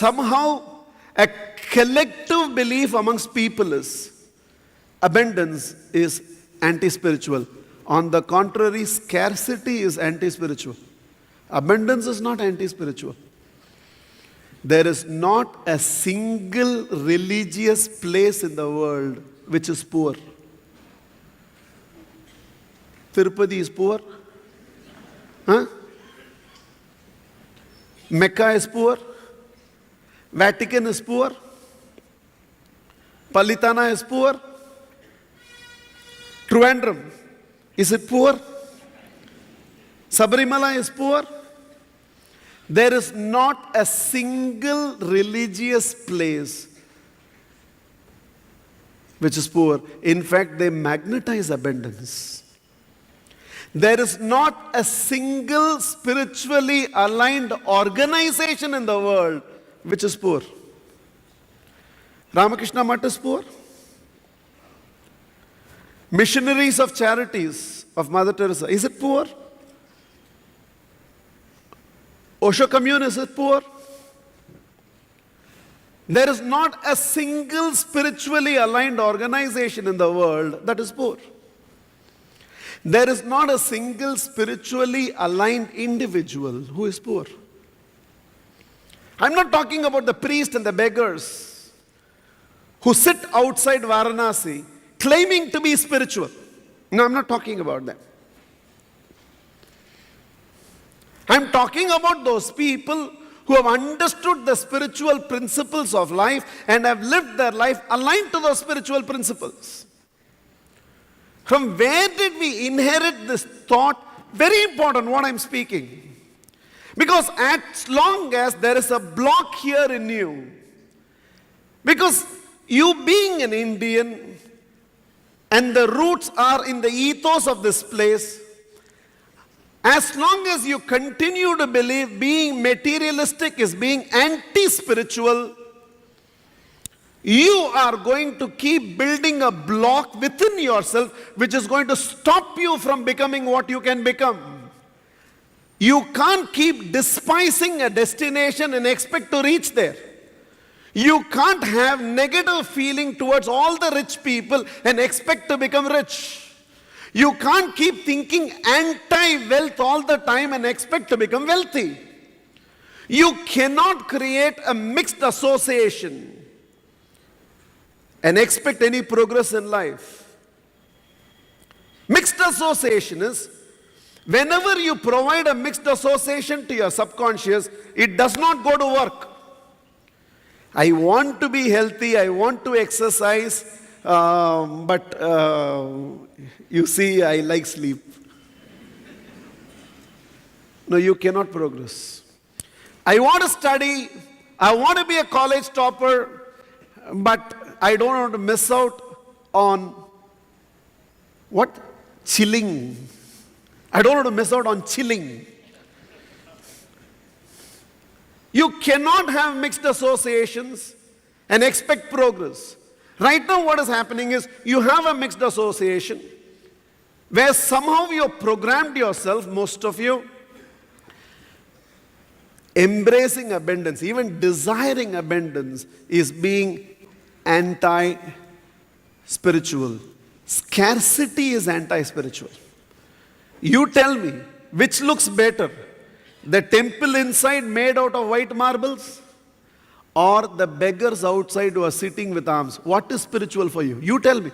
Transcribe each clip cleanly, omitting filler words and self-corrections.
somehow a collective belief amongst people is abundance is anti-spiritual. On the contrary, scarcity is anti-spiritual. Abundance is not anti-spiritual. There is not a single religious place in the world which is poor. Tirupati is poor? Huh? Mecca is poor? Vatican is poor? Palitana is poor? Trivandrum, is it poor? Sabarimala is poor? There is not a single religious place which is poor. In fact, they magnetize abundance. There is not a single spiritually aligned organization in the world which is poor. Ramakrishna Math is poor. Missionaries of Charities of Mother Teresa, is it poor? Osho Commune, is it poor? There is not a single spiritually aligned organization in the world that is poor. There is not a single spiritually aligned individual who is poor. I'm not talking about the priests and the beggars who sit outside Varanasi claiming to be spiritual. No, I'm not talking about that. I'm talking about those people who have understood the spiritual principles of life and have lived their life aligned to those spiritual principles. From where did we inherit this thought? Very important what I'm speaking. Because as long as there is a block here in you, because you being an Indian and the roots are in the ethos of this place, as long as you continue to believe being materialistic is being anti-spiritual, you are going to keep building a block within yourself which is going to stop you from becoming what you can become. You can't keep despising a destination and expect to reach there. You can't have negative feeling towards all the rich people and expect to become rich. You can't keep thinking anti-wealth all the time and expect to become wealthy. You cannot create a mixed association and expect any progress in life. Mixed association is whenever you provide a mixed association to your subconscious, it does not go to work. I want to be healthy, I want to exercise, but you see, I like sleep. No, you cannot progress. I want to study, I want to be a college topper, but I don't want to miss out on what? Chilling. I don't want to miss out on chilling. You cannot have mixed associations and expect progress. Right now what is happening is you have a mixed association where somehow you have programmed yourself, most of you, embracing abundance, even desiring abundance is being anti-spiritual. Scarcity is anti-spiritual. You tell me, which looks better? The temple inside made out of white marbles or the beggars outside who are sitting with arms? What is spiritual for you? You tell me.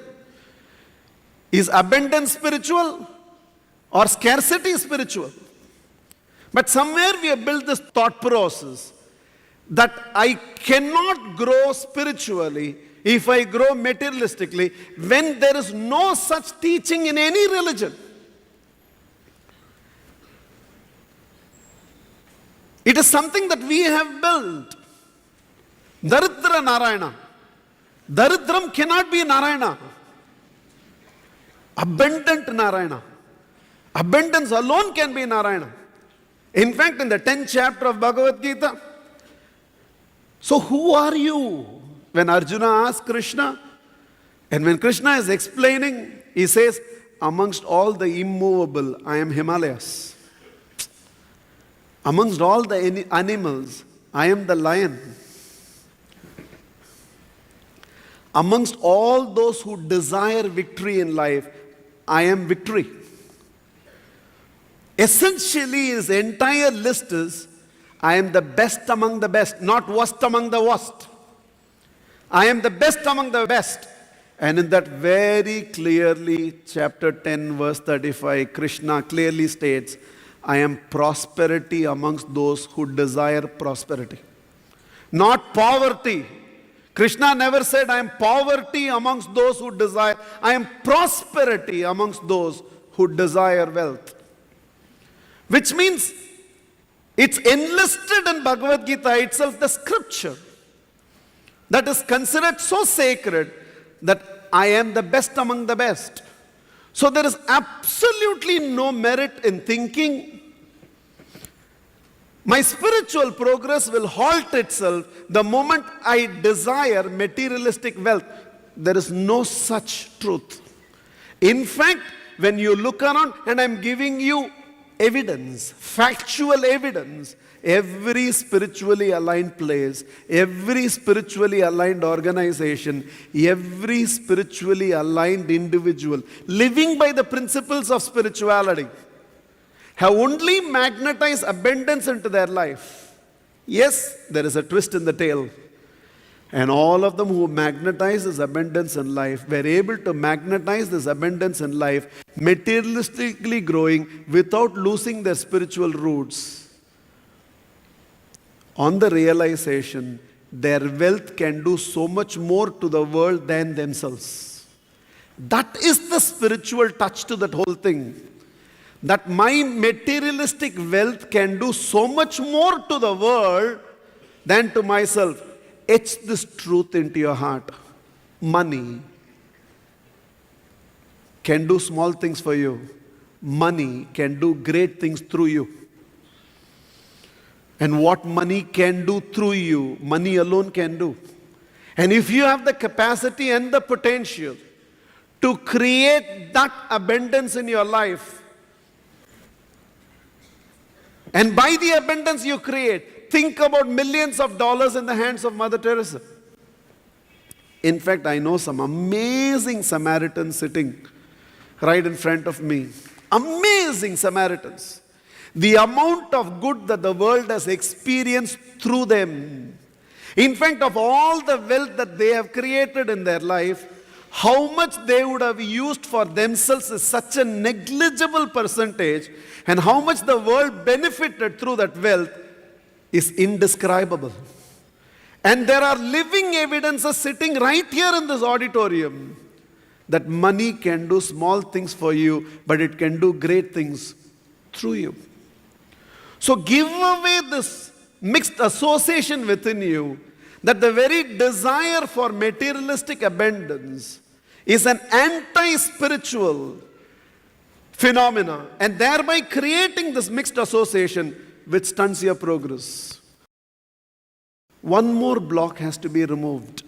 Is abundance spiritual or scarcity spiritual? But somewhere we have built this thought process that I cannot grow spiritually if I grow materialistically when there is no such teaching in any religion. It is something that we have built. Daridra Narayana. Daridram cannot be Narayana. Abundant Narayana. Abundance alone can be Narayana. In fact, in the 10th chapter of Bhagavad Gita, so who are you? When Arjuna asks Krishna, and when Krishna is explaining, he says, amongst all the immovable, I am Himalayas. Amongst all the animals, I am the lion. Amongst all those who desire victory in life, I am victory. Essentially, his entire list is, I am the best among the best, not worst among the worst. I am the best among the best. And in that very clearly, chapter 10, verse 35, Krishna clearly states, I am prosperity amongst those who desire prosperity. Not poverty. Krishna never said, I am poverty amongst those who desire. I am prosperity amongst those who desire wealth. Which means, it's enlisted in Bhagavad Gita itself, the scripture that is considered so sacred that I am the best among the best. So there is absolutely no merit in thinking my spiritual progress will halt itself the moment I desire materialistic wealth. There is no such truth. In fact, when you look around, and I'm giving you evidence, factual evidence, every spiritually aligned place, every spiritually aligned organization, every spiritually aligned individual living by the principles of spirituality have only magnetized abundance into their life. Yes, there is a twist in the tale. And all of them who magnetize this abundance in life were able to magnetize this abundance in life, materialistically growing without losing their spiritual roots. On the realization, their wealth can do so much more to the world than themselves. That is the spiritual touch to that whole thing. That my materialistic wealth can do so much more to the world than to myself. Etch this truth into your heart. Money can do small things for you. Money can do great things through you. And what money can do through you, money alone can do. And if you have the capacity and the potential to create that abundance in your life, and by the abundance you create, think about millions of dollars in the hands of Mother Teresa. In fact, I know some amazing Samaritans sitting right in front of me. Amazing Samaritans. The amount of good that the world has experienced through them. In fact, of all the wealth that they have created in their life, how much they would have used for themselves is such a negligible percentage, and how much the world benefited through that wealth is indescribable. And there are living evidences sitting right here in this auditorium that money can do small things for you, but it can do great things through you. So give away this mixed association within you that the very desire for materialistic abundance is an anti-spiritual phenomena, and thereby creating this mixed association which stunts your progress. One more block has to be removed.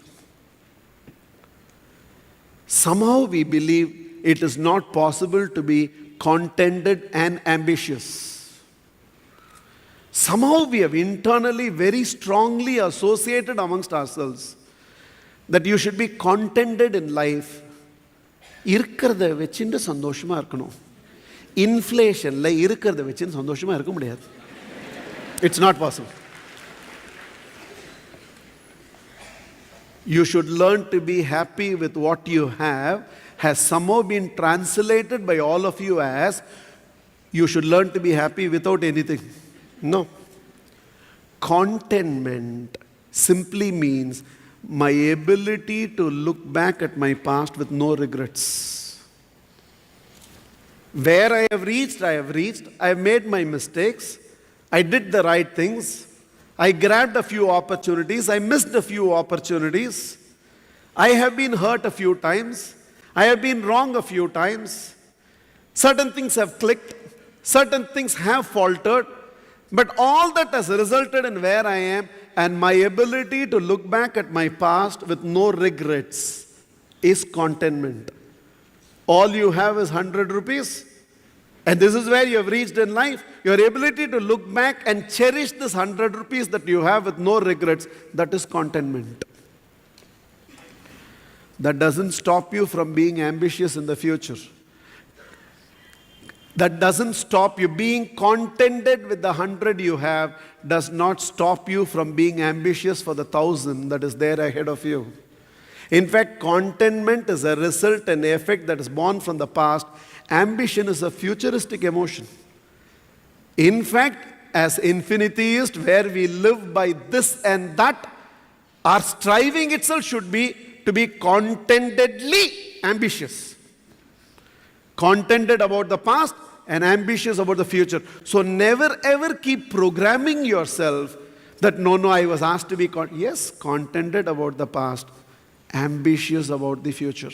Somehow we believe it is not possible to be contented and ambitious. Somehow we have internally very strongly associated amongst ourselves that you should be contented in life. இருக்கிறத வச்சுட்டு சந்தோஷமா இருக்கணும். இன்ஃப்ளேஷன்ல இருக்கிறத வச்சுட்டு சந்தோஷமா இருக்க முடியாது. It's not possible. You should learn to be happy with what you have has somehow been translated by all of you as you should learn to be happy without anything. No. Contentment simply means my ability to look back at my past with no regrets. Where I have reached, I have reached. I have made my mistakes. I did the right things. I grabbed a few opportunities. I missed a few opportunities. I have been hurt a few times. I have been wrong a few times. Certain things have clicked. Certain things have faltered. But all that has resulted in where I am and my ability to look back at my past with no regrets is contentment. All you have is 100 rupees. And this is where you have reached in life. Your ability to look back and cherish this 100 rupees that you have with no regrets, that is contentment. That doesn't stop you from being ambitious in the future. That doesn't stop you. Being contented with the 100 you have does not stop you from being ambitious for the 1,000 that is there ahead of you. In fact, contentment is a result and effect that is born from the past. Ambition is a futuristic emotion. In fact, as infinityists, where we live by this and that, our striving itself should be to be contentedly ambitious. Contented about the past and ambitious about the future. So never ever keep programming yourself that no, I was asked to be yes, contented about the past, ambitious about the future.